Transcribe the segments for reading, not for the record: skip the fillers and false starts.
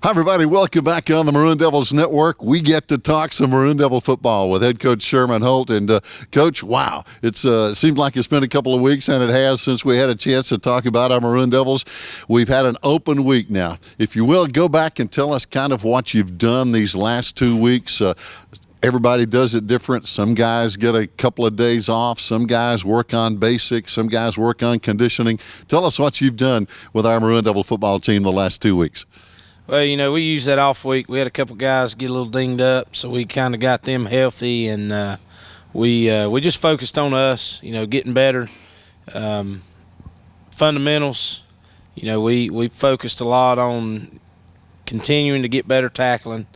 Hi, everybody. Welcome back on the Maroon Devils Network. We get to talk some Maroon Devil football with head coach Sherman Holt. And, Coach, wow, it seems like it's been a couple of weeks, and it has since we had a chance to talk about our Maroon Devils. We've had an open week now. If you will, go back and tell us kind of what you've done these last 2 weeks. Everybody does it different. Some guys get a couple of days off. Some guys work on basics. Some guys work on conditioning. Tell us what you've done with our Maroon Devil football team the last 2 weeks. Well, we used that off week. We had a couple guys get a little dinged up, so we kind of got them healthy, and we just focused on us, getting better. Fundamentals, we focused a lot on continuing to get better tackling,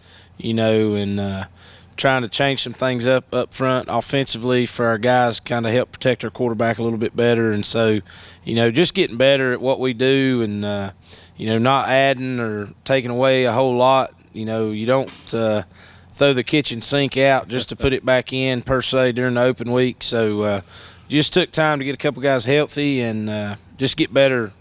and trying to change some things up front offensively for our guys, kind of help protect our quarterback a little bit better. And so, just getting better at what we do and, not adding or taking away a whole lot. You don't throw the kitchen sink out just to put it back in, per se, during the open week. So just took time to get a couple guys healthy and just get better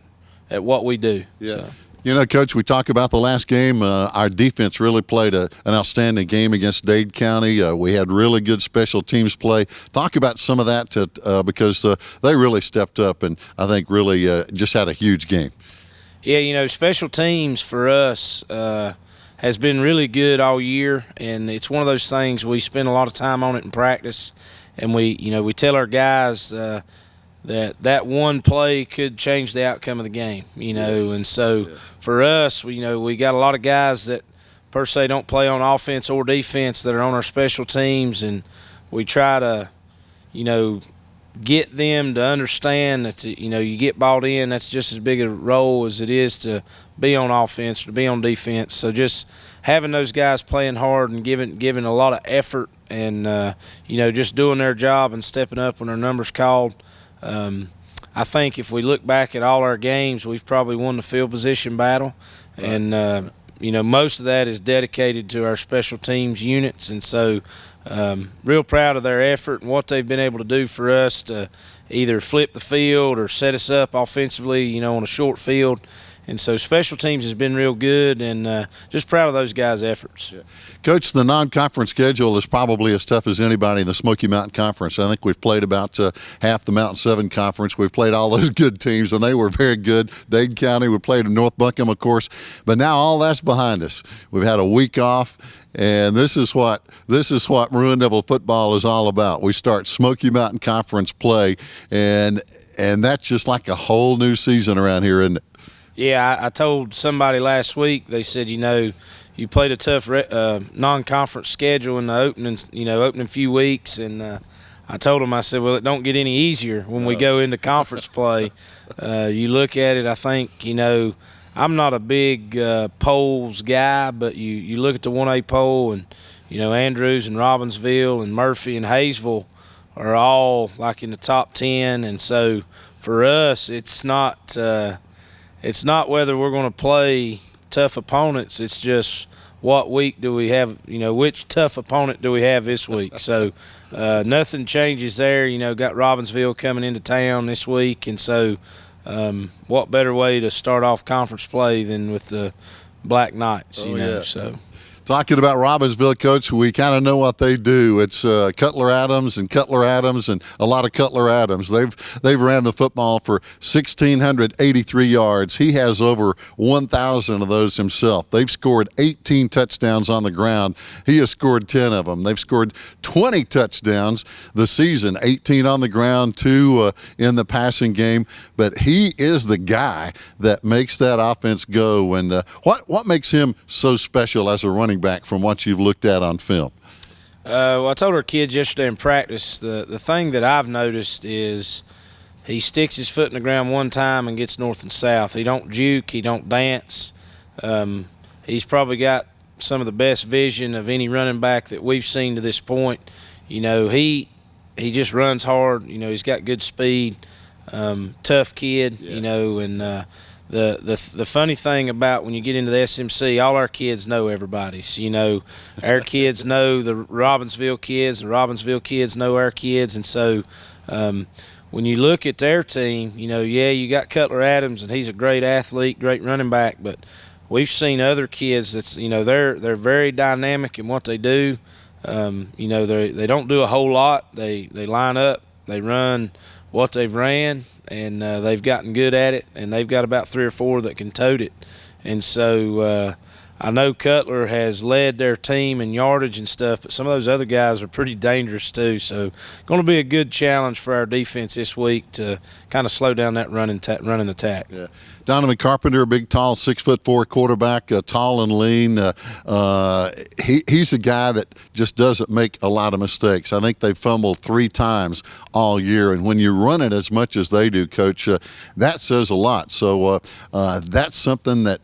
at what we do. Yeah. So. Coach, we talk about the last game. Our defense really played an outstanding game against Dade County. We had really good special teams play. Talk about some of that because they really stepped up and I think really just had a huge game. Yeah, special teams for us has been really good all year, and it's one of those things we spend a lot of time on it in practice, and we tell our guys that one play could change the outcome of the game, yes. And so for us, we got a lot of guys that per se don't play on offense or defense that are on our special teams, and we try to, get them to understand that, you get bought in, that's just as big a role as it is to be on offense or to be on defense. So just having those guys playing hard and giving a lot of effort and, just doing their job and stepping up when their number's called. I think if we look back at all our games, we've probably won the field position battle. Right. And, most of that is dedicated to our special teams units. And so real proud of their effort and what they've been able to do for us to either flip the field or set us up offensively, on a short field. And so special teams has been real good, and just proud of those guys' efforts. Yeah. Coach, the non-conference schedule is probably as tough as anybody in the Smoky Mountain Conference. I think we've played about half the Mountain 7 Conference. We've played all those good teams, and they were very good. Dade County, we played in North Buncombe, of course. But now all that's behind us. We've had a week off, and this is what Maroon Devil football is all about. We start Smoky Mountain Conference play, and that's just like a whole new season around here, isn't it? Yeah, I told somebody last week, they said, you played a tough non-conference schedule in the opening few weeks, and I told them, I said, well, it don't get any easier when we go into conference play. You look at it, I think, I'm not a big polls guy, but you look at the 1A poll, and, Andrews and Robbinsville and Murphy and Hayesville are all like in the top 10, and so for us, it's not whether we're going to play tough opponents. It's just what week do we have, which tough opponent do we have this week. So nothing changes there. Got Robbinsville coming into town this week. And so what better way to start off conference play than with the Black Knights, Yeah. So. Talking about Robbinsville, Coach, we kind of know what they do. It's Cutler Adams and a lot of Cutler Adams. They've ran the football for 1,683 yards. He has over 1,000 of those himself. They've scored 18 touchdowns on the ground. He has scored 10 of them. They've scored 20 touchdowns this season, 18 on the ground, 2 in the passing game. But he is the guy that makes that offense go. And what makes him so special as a running back from what you've looked at on film? Well, I told our kids yesterday in practice, the thing that I've noticed is he sticks his foot in the ground one time and gets north and south. He don't juke. He don't dance. He's probably got some of the best vision of any running back that we've seen to this point. He just runs hard. He's got good speed, tough kid, yeah. And the funny thing about when you get into the SMC, all our kids know everybody. So, our kids know the Robbinsville kids, the Robbinsville kids know our kids. And so when you look at their team, you got Cutler Adams, and he's a great athlete, great running back. But we've seen other kids that's, they're very dynamic in what they do. They don't do a whole lot. They line up, they run what they've ran, and they've gotten good at it, and they've got about 3 or 4 that can tote it. And so I know Cutler has led their team in yardage and stuff, but some of those other guys are pretty dangerous too. So going to be a good challenge for our defense this week to kind of slow down that running attack. Yeah. Donovan Carpenter, a big, tall, 6'4" quarterback, tall and lean. He's a guy that just doesn't make a lot of mistakes. I think they've fumbled 3 times all year, and when you run it as much as they do, Coach, that says a lot. So that's something that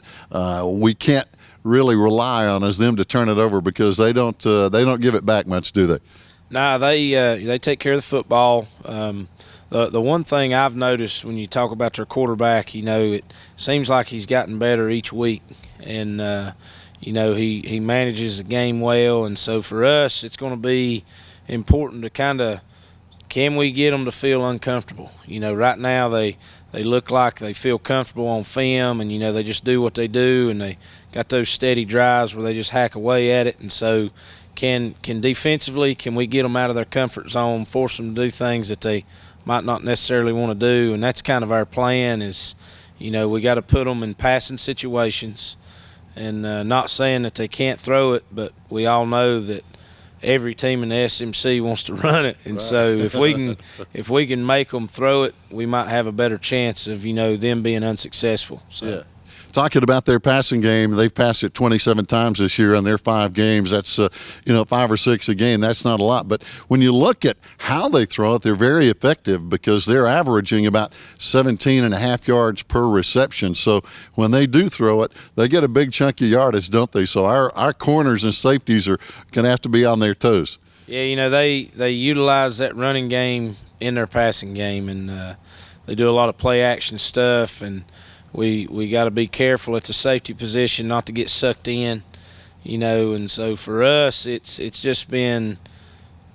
we can't really rely on as them to turn it over, because they don't give it back much, do they? Nah, they take care of the football. The one thing I've noticed when you talk about their quarterback, it seems like he's gotten better each week, and he manages the game well. And so for us, it's going to be important to can we get them to feel uncomfortable? Right now they look like they feel comfortable on film, and they just do what they do, and they got those steady drives where they just hack away at it. And so can defensively, can we get them out of their comfort zone, force them to do things that they might not necessarily want to do? And that's kind of our plan is, we got to put them in passing situations, and not saying that they can't throw it, but we all know that every team in the SMC wants to run it. And so if we can make them throw it, we might have a better chance of, them being unsuccessful. So. Yeah. Talking about their passing game, they've passed it 27 times this year in their 5 games. That's, 5 or 6 a game. That's not a lot. But when you look at how they throw it, they're very effective, because they're averaging about 17.5 yards per reception. So when they do throw it, they get a big chunk of yardage, don't they? So our corners and safeties are going to have to be on their toes. Yeah, they utilize that running game in their passing game, and they do a lot of play action stuff, and we got to be careful at the safety position not to get sucked in, and so for us it's just been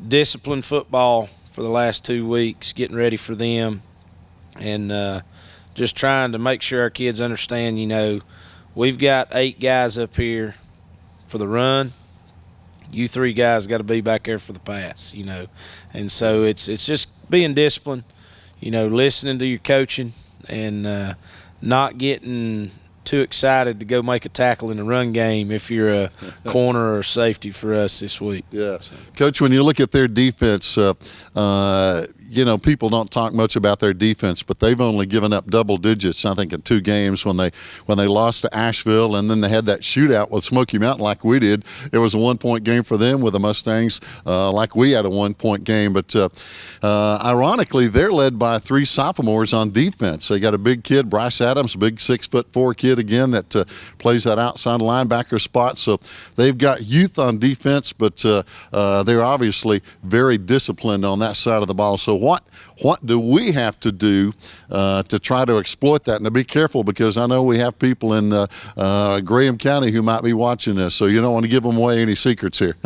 disciplined football for the last 2 weeks, getting ready for them, and just trying to make sure our kids understand, we've got 8 guys up here for the run. You 3 guys got to be back there for the pass, and so it's just being disciplined, listening to your coaching, and not getting too excited to go make a tackle in the run game if you're a corner or safety for us this week. Yeah. So. Coach, when you look at their defense, people don't talk much about their defense, but they've only given up double digits, I think, in 2 games when they lost to Asheville, and then they had that shootout with Smoky Mountain like we did. It was a 1-point game for them with the Mustangs, like we had a 1-point game. But ironically, they're led by 3 sophomores on defense. They got a big kid, Bryce Adams, a big 6'4" kid again that plays that outside linebacker spot. So they've got youth on defense, but they're obviously very disciplined on that side of the ball. So what do we have to do to try to exploit that? And to be careful, because I know we have people in Graham County who might be watching this, so you don't want to give them away any secrets here.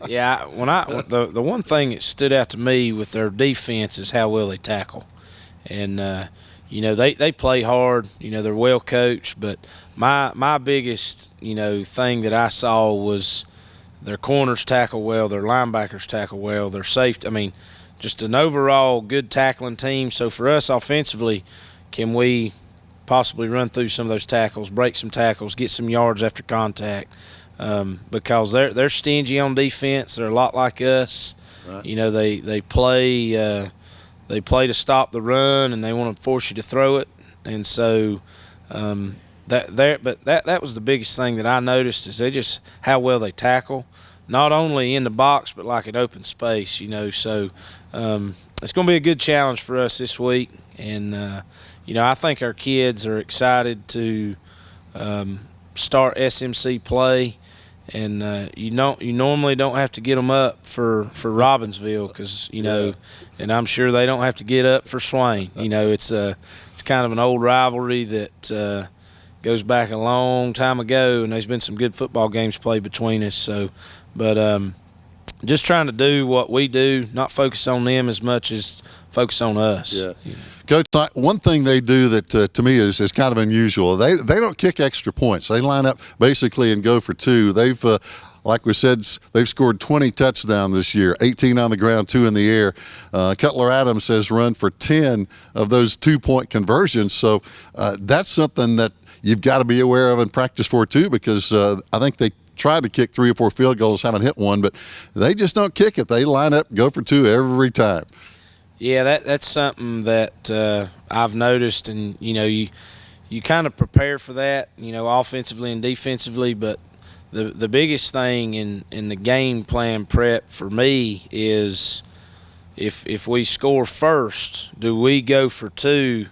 Yeah, the one thing that stood out to me with their defense is how well they tackle, and they play hard. They're well coached, but my biggest thing that I saw was their corners tackle well, their linebackers tackle well, their safety. I mean, just an overall good tackling team. So for us offensively, can we possibly run through some of those tackles, break some tackles, get some yards after contact? Because they're stingy on defense. They're a lot like us. Right. They play to stop the run, and they want to force you to throw it. And so that was the biggest thing that I noticed, is they just how well they tackle, not only in the box but like in open space. So it's going to be a good challenge for us this week, and I think our kids are excited to start SMC play. And you normally don't have to get them up for Robbinsville, because and I'm sure they don't have to get up for Swain. It's kind of an old rivalry that goes back a long time ago, and there's been some good football games played between us. So, but just trying to do what we do, not focus on them as much as focus on us. Yeah. Coach, one thing they do that to me is kind of unusual. They don't kick extra points. They line up basically and go for two. They've like we said, they've scored 20 touchdowns this year, 18 on the ground, 2 in the air. Cutler Adams has run for 10 of those 2-point conversions. So that's something that you've got to be aware of and practice for too, because I think they tried to kick 3 or 4 field goals, haven't hit one, but they just don't kick it. They line up, go for 2 every time. Yeah, that's something that I've noticed, and you kind of prepare for that, offensively and defensively. But the biggest thing in the game plan prep for me is if we score first, do we go for 2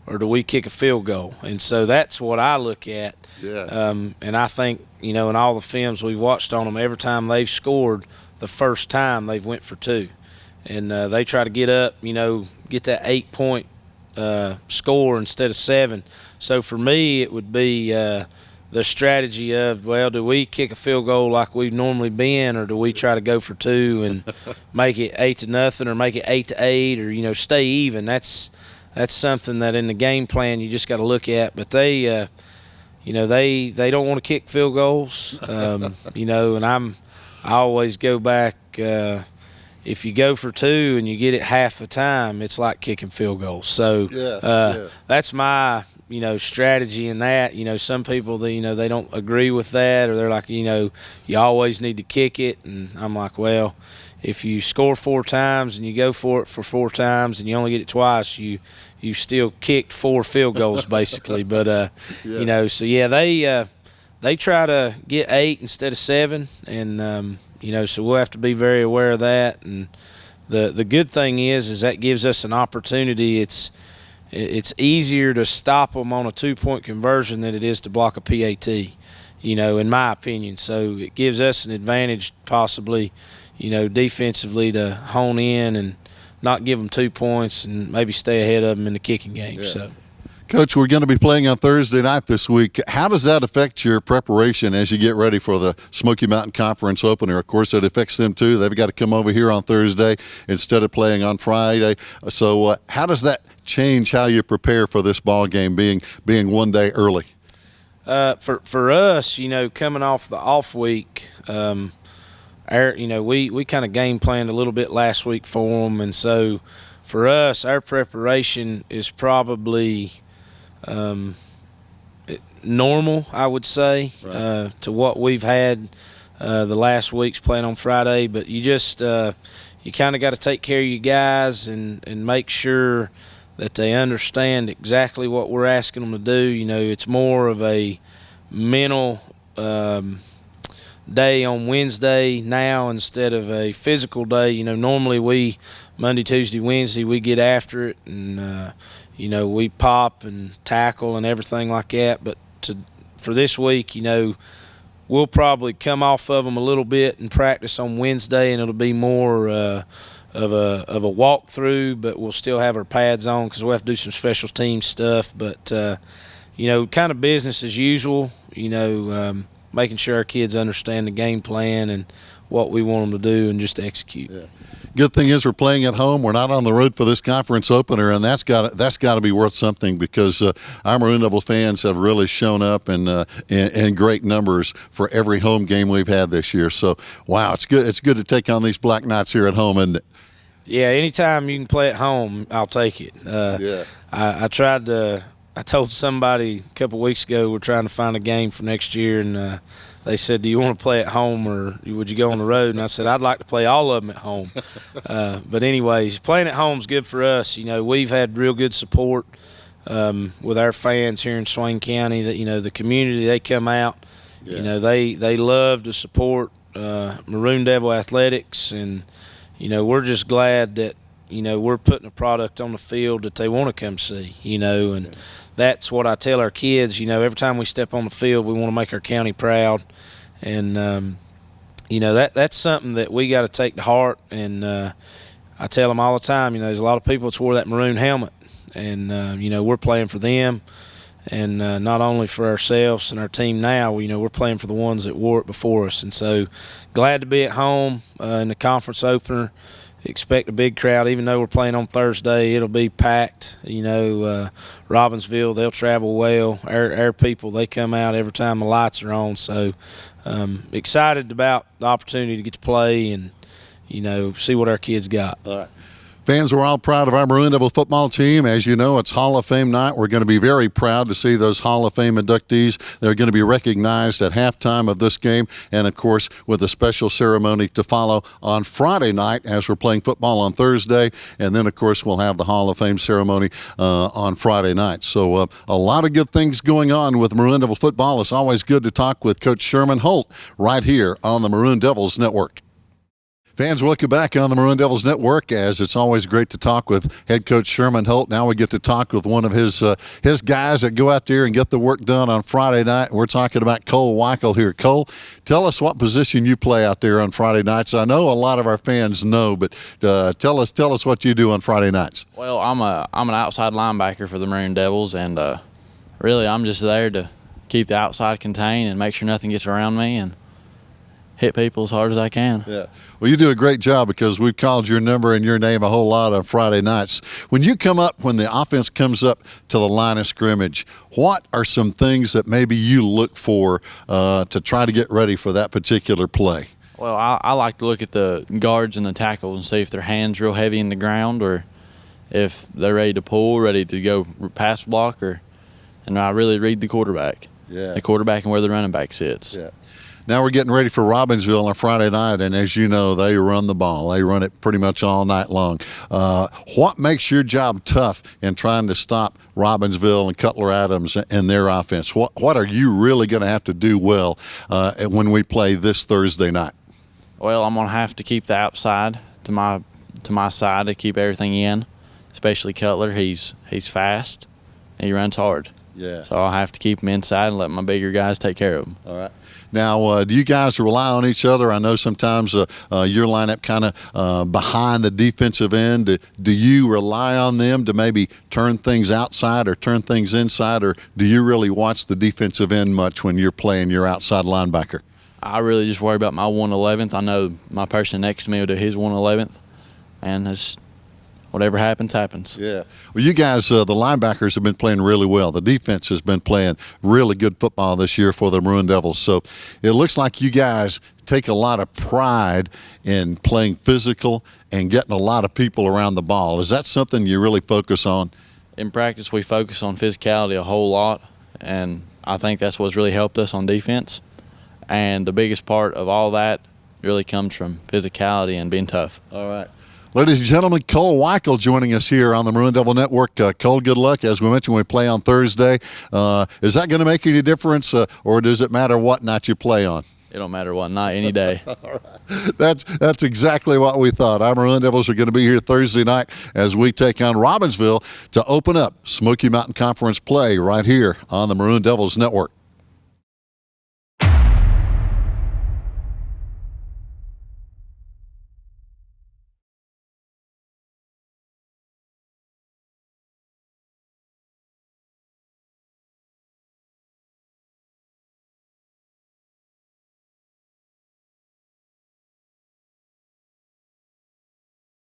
or do we kick a field goal? And so that's what I look at. Yeah. And I think in all the films we've watched on them, every time they've scored, the first time they've went for 2. And they try to get up, get that 8-point score instead of 7. So for me, it would be the strategy of, well, do we kick a field goal like we've normally been, or do we try to go for 2 and make it 8-0, or make it 8-8, or stay even? That's something that in the game plan you just got to look at. But they don't want to kick field goals, and I always go back. If you go for 2 and you get it half the time, it's like kicking field goals. So that's my strategy in that. Some people they don't agree with that, or they're like you always need to kick it, and I'm like, well, if you score 4 times and you go for it for 4 times and you only get it twice, you still kicked 4 field goals basically. But so they try to get 8 instead of 7, and so we'll have to be very aware of that. And the good thing is that gives us an opportunity. It's easier to stop them on a 2-point conversion than it is to block a PAT, in my opinion. So it gives us an advantage possibly, defensively, to hone in and not give them 2 points and maybe stay ahead of them in the kicking game. Yeah. So. Coach, we're going to be playing on Thursday night this week. How does that affect your preparation as you get ready for the Smoky Mountain Conference opener? Of course, it affects them too. They've got to come over here on Thursday instead of playing on Friday. So how does that change how you prepare for this ball game being one day early? For us, coming off the off week, we kind of game planned a little bit last week for them, and so for us, our preparation is probably normal, I would say, right, to what we've had the last weeks playing on Friday. But you just you kind of got to take care of your guys and make sure that they understand exactly what we're asking them to do. It's more of a mental day on Wednesday now instead of a physical day. Normally we Monday, Tuesday, Wednesday we get after it, and we pop and tackle and everything like that. But for this week, we'll probably come off of them a little bit and practice on Wednesday, and it'll be more of a walkthrough, but we'll still have our pads on because we'll have to do some special team stuff. But kind of business as usual. Making sure our kids understand the game plan and what we want them to do and just execute. Yeah. Good thing is we're playing at home. We're not on the road for this conference opener, and that's got to be worth something, because our Maroon fans have really shown up in great numbers for every home game we've had this year. So, wow, it's good. It's good to take on these Black Knights here at home, isn't it? Yeah, anytime you can play at home, I'll take it. I told somebody a couple of weeks ago we're trying to find a game for next year, and they said, do you want to play at home or would you go on the road? And I said, I'd like to play all of them at home. But anyways, playing at home is good for us. We've had real good support with our fans here in Swain County. That the community, they come out. Yeah. They love to support Maroon Devil Athletics, and we're just glad that we're putting a product on the field that they want to come see. And that's what I tell our kids. Every time we step on the field, we want to make our county proud, and that's something that we got to take to heart. And I tell them all the time. There's a lot of people that's wore that maroon helmet, and we're playing for them, and not only for ourselves and our team now. We're playing for the ones that wore it before us, and so glad to be at home in the conference opener. expect a big crowd. Even though we're playing on Thursday, it'll be packed. Robbinsville, they'll travel well. Our people, they come out every time the lights are on. So excited about the opportunity to get to play and, see what our kids got. All right. Fans, we're all proud of our Maroon Devil football team. As you know, it's Hall of Fame night. We're going to be very proud to see those Hall of Fame inductees. They're going to be recognized at halftime of this game, and, of course, with a special ceremony to follow on Friday night as we're playing football on Thursday. And then, of course, we'll have the Hall of Fame ceremony on Friday night. So a lot of good things going on with Maroon Devil football. It's always good to talk with Coach Sherman Holt right here on the Maroon Devils Network. Fans, welcome back on the Maroon Devils Network, as it's always great to talk with head coach Sherman Holt. Now we get to talk with one of his guys that go out there and get the work done on Friday night. We're talking about Cole Weichel here. Cole, tell us what position you play out there on Friday nights. I know a lot of our fans know, but tell us what you do on Friday nights. Well, I'm an outside linebacker for the Maroon Devils, and really I'm just there to keep the outside contained and make sure nothing gets around me and hit people as hard as I can. Yeah. Well, you do a great job because we've called your number and your name a whole lot on Friday nights. When you come up, when the offense comes up to the line of scrimmage, what are some things that maybe you look for to try to get ready for that particular play? Well, I like to look at the guards and the tackles and see if their hands real heavy in the ground or if they're ready to pull, ready to go pass block, and I really read the quarterback. Yeah. The quarterback and where the running back sits. Yeah. Now we're getting ready for Robbinsville on Friday night, and as you know, they run the ball. They run it pretty much all night long. What makes your job tough in trying to stop Robbinsville and Cutler Adams and their offense? What are you really going to have to do well when we play this Thursday night? Well, I'm going to have to keep the outside to my side to keep everything in, especially Cutler. He's fast, and he runs hard. Yeah. So I'll have to keep him inside and let my bigger guys take care of him. All right. Now, do you guys rely on each other? I know sometimes your lineup kind of behind the defensive end. Do you rely on them to maybe turn things outside or turn things inside, or do you really watch the defensive end much when you're playing your outside linebacker? I really just worry about my 1/11th. I know my person next to me will do his 1/11th, and it's whatever happens, happens. Yeah. Well, you guys, the linebackers have been playing really well. The defense has been playing really good football this year for the Maroon Devils. So it looks like you guys take a lot of pride in playing physical and getting a lot of people around the ball. Is that something you really focus on? In practice, we focus on physicality a whole lot, and I think that's what's really helped us on defense. And the biggest part of all that really comes from physicality and being tough. All right. Ladies and gentlemen, Cole Weichel joining us here on the Maroon Devil Network. Cole, good luck. As we mentioned, we play on Thursday. Is that going to make any difference, or does it matter what night you play on? It don't matter what night, any day. All right. That's exactly what we thought. Our Maroon Devils are going to be here Thursday night as we take on Robbinsville to open up Smoky Mountain Conference play right here on the Maroon Devils Network.